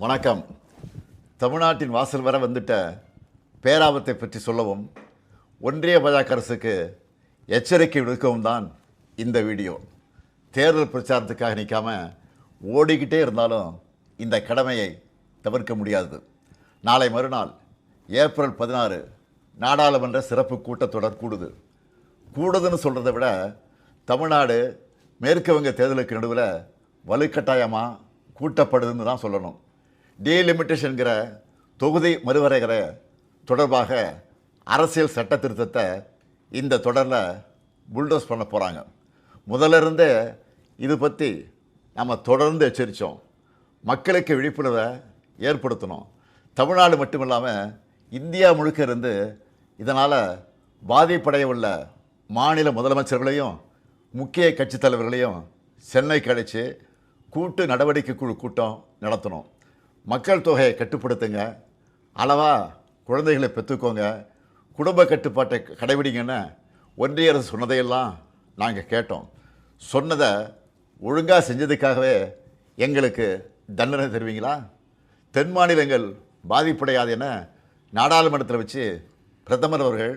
வணக்கம். தமிழ்நாட்டின் வாசல் வர வந்துட்ட பேராபத்தை பற்றி சொல்லவும் ஒன்றிய பாஜக அரசுக்கு எச்சரிக்கை விடுக்கவும் தான் இந்த வீடியோ. தேர்தல் பிரச்சாரத்துக்காக நிற்காம ஓடிக்கிட்டே இருந்தாலும் இந்த கடமையை தவிர்க்க முடியாது. நாளை மறுநாள் ஏப்ரல் 16 நாடாளுமன்ற சிறப்பு கூட்டத்தொடர் கூடுதுன்னு சொல்கிறத விட தமிழ்நாடு மேற்கு வங்க தேர்தலுக்கு நடுவில் வலுக்கட்டாயமாக கூட்டப்படுதுன்னு தான் சொல்லணும். டீலிமிட்டேஷன்கிற தொகுதி மறுவரைகிற தொடர்பாக அரசியல் சட்ட திருத்தத்தை இந்த தொடரில் புல்டோஸ் பண்ண போகிறாங்க. முதல்ல இருந்தே இது பற்றி நம்ம தொடர்ந்து எச்சரித்தோம். மக்களுக்கு விழிப்புணர்வை ஏற்படுத்தணும். தமிழ்நாடு மட்டும் இல்லாமல் இந்தியா முழுக்க இருந்து இதனால் பாதிப்படைய உள்ள மாநில முதலமைச்சர்களையும் முக்கிய கட்சி தலைவர்களையும் சென்னைக்கு அழைச்சி கூட்டு நடவடிக்கை குழு கூட்டம் நடத்தணும். மக்கள் தொகையை கட்டுப்படுத்துங்க, அளவாக குழந்தைகளை பெற்றுக்கோங்க, குடும்ப கட்டுப்பாட்டை கடைபிடிங்கன்னு ஒன்றிய அரசு சொன்னதையெல்லாம் நாங்கள் கேட்டோம். சொன்னதை ஒழுங்காக செஞ்சதுக்காகவே எங்களுக்கு தண்டனை தருவீங்களா? தென் மாநிலங்கள் பாதிப்படையாது என நாடாளுமன்றத்தில் வச்சு பிரதமர் அவர்கள்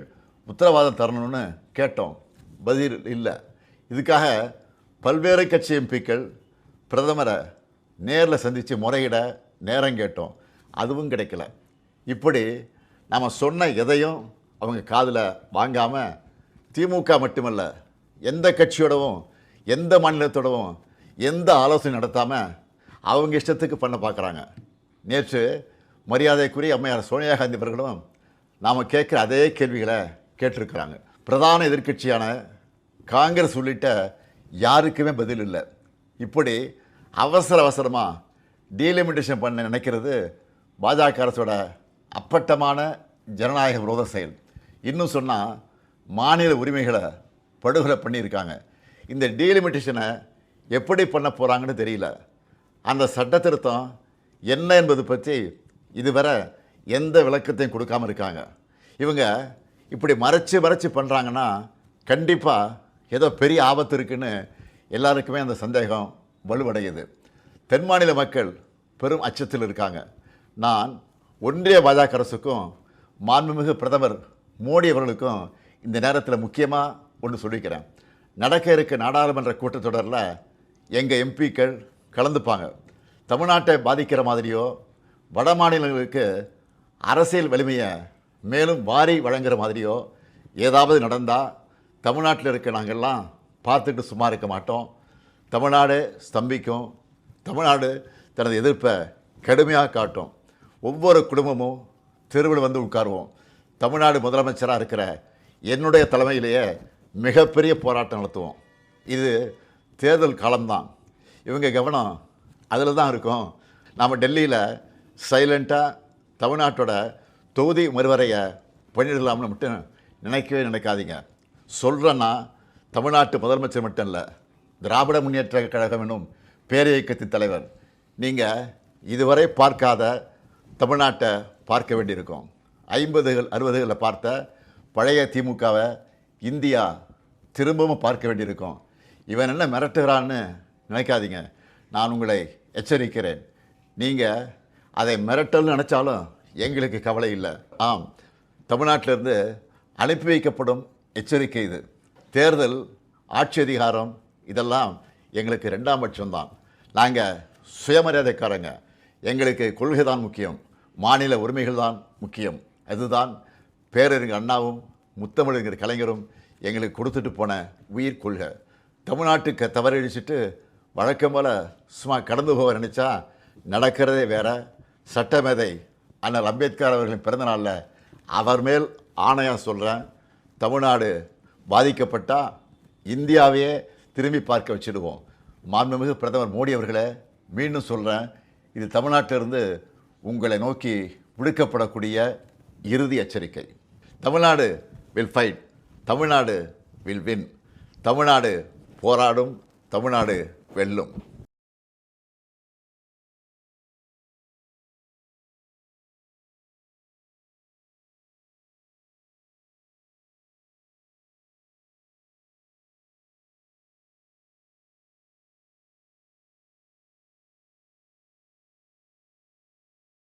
உத்தரவாதம் தரணும்னு கேட்டோம். பதில் இல்லை. இதுக்காக பல்வேறு கட்சி எம்பிக்கள் பிரதமரை நேரில் சந்தித்து முறையிட நேரம் கேட்டோம். அதுவும் கிடைக்கல. இப்படி நம்ம சொன்ன எதையும் அவங்க காதில் வாங்காமல் திமுக மட்டுமல்ல, எந்த கட்சியோடவும் எந்த மாநிலத்தோடவும் எந்த ஆலோசனை நடத்தாமல் அவங்க இஷ்டத்துக்கு பண்ண பார்க்குறாங்க. நேற்று மரியாதைக்குரிய அம்மையார் சோனியா காந்தி அவர்களும் நாம் கேட்குற அதே கேள்விகளை கேட்டிருக்கிறாங்க. பிரதான எதிர்க்கட்சியான காங்கிரஸ் உள்ளிட்ட யாருக்குமே பதில் இல்லை. இப்படி அவசரமாக டீலிமிட்டேஷன் பண்ண நினைக்கிறது பாஜக அரசோட அப்பட்டமான ஜனநாயக விரோத செயல். இன்னும் சொன்னால் மாநில உரிமைகளை படுகொலை பண்ணியிருக்காங்க. இந்த டீலிமிட்டேஷனை எப்படி பண்ண போகிறாங்கன்னு தெரியல. அந்த சட்ட திருத்தம் என்ன என்பது பற்றி இதுவரை எந்த விளக்கத்தையும் கொடுக்காமல் இருக்காங்க. இவங்க இப்படி மறைச்சு பண்ணுறாங்கன்னா கண்டிப்பாக ஏதோ பெரிய ஆபத்து இருக்குன்னு எல்லாருக்குமே அந்த சந்தேகம் வலுவடையுது. தென் மாநில மக்கள் பெரும் அச்சத்தில் இருக்காங்க. நான் ஒன்றிய பாஜக அரசுக்கும் மாண்புமிகு பிரதமர் மோடி அவர்களுக்கும் இந்த நேரத்தில் முக்கியமாக ஒன்று சொல்லிக்கிறேன். நடக்க இருக்க நாடாளுமன்ற கூட்டத்தொடரில் எங்கள் எம்பிக்கள் கலந்துப்பாங்க. தமிழ்நாட்டை பாதிக்கிற மாதிரியோ வட மாநிலங்களுக்கு அரசியல் வலிமையை மேலும் வாரி வழங்குகிற மாதிரியோ ஏதாவது நடந்தால் தமிழ்நாட்டில் இருக்க நாங்கள்லாம் பார்த்துட்டு சும்மா இருக்க மாட்டோம். தமிழ்நாடு ஸ்தம்பிக்கும். தமிழ்நாடு தனது எதிர்ப்பை கடுமையாக காட்டும். ஒவ்வொரு குடும்பமும் தெருவில் வந்து உட்காருவோம். தமிழ்நாடு முதலமைச்சராக இருக்கிற என்னுடைய தலைமையிலேயே மிகப்பெரிய போராட்டம் நடத்துவோம். இது தேர்தல் காலம்தான். இவங்க கவனம் அதில் தான் இருக்கும். நாம் டெல்லியில் சைலண்ட்டாக தமிழ்நாட்டோட தொகுதி மறுவரையை பண்ணிடலாம்னு மட்டும் நினைக்காதீங்க. சொல்கிறேன்னா தமிழ்நாட்டு முதலமைச்சர் மட்டும் இல்லை, திராவிட முன்னேற்ற கழகம் என்னும் பேரியக்கத்தின் தலைவர். நீங்கள் இதுவரை பார்க்காத தமிழ்நாட்டை பார்க்க வேண்டியிருக்கும். 50கள் 60களில் பார்த்த பழைய திமுகவை இந்தியா திரும்பவும் பார்க்க வேண்டியிருக்கும். இவன் என்ன மிரட்டுகிறான்னு நினைக்காதீங்க. நான் உங்களை எச்சரிக்கிறேன். நீங்கள் அதை மிரட்டல்னு நினச்சாலும் எங்களுக்கு கவலை இல்லை. ஆம், தமிழ்நாட்டிலிருந்து அனுப்பி வைக்கப்படும் எச்சரிக்கை இது. தேர்தல், ஆட்சி அதிகாரம் இதெல்லாம் எங்களுக்கு 2ஆம் பட்சம்தான். நாங்கள் சுயமரியாதைக்காரங்க. எங்களுக்கு கொள்கை தான் முக்கியம், மாநில உரிமைகள் தான் முக்கியம். அதுதான் பேரறிஞர் அண்ணாவும் முத்தமிழறிஞர் கலைஞரும் எங்களுக்கு கொடுத்துட்டு போன உயிர் கொள்கை. தமிழ்நாட்டுக்கு தவறடிச்சிட்டு வழக்கம் போல் சும்மா கடந்து போக நினச்சா நடக்கிறதே வேற. சட்டமேதை அண்ணல் அம்பேத்கர் அவர்களின் பிறந்தநாளில் அவர் மேல் ஆணையாக சொல்கிறேன், தமிழ்நாடு பாதிக்கப்பட்டால் இந்தியாவையே திரும்பி பார்க்க வச்சுடுவோம். மாண்புமிகு பிரதமர் மோடி அவர்களே, மீண்டும் சொல்கிறேன், இது தமிழ்நாட்டிலிருந்து உங்களை நோக்கி விடுக்கப்படக்கூடிய இறுதி எச்சரிக்கை. Tamil Nadu will fight, Tamil Nadu will win. Tamil Nadu போராடும், தமிழ்நாடு வெல்லும்.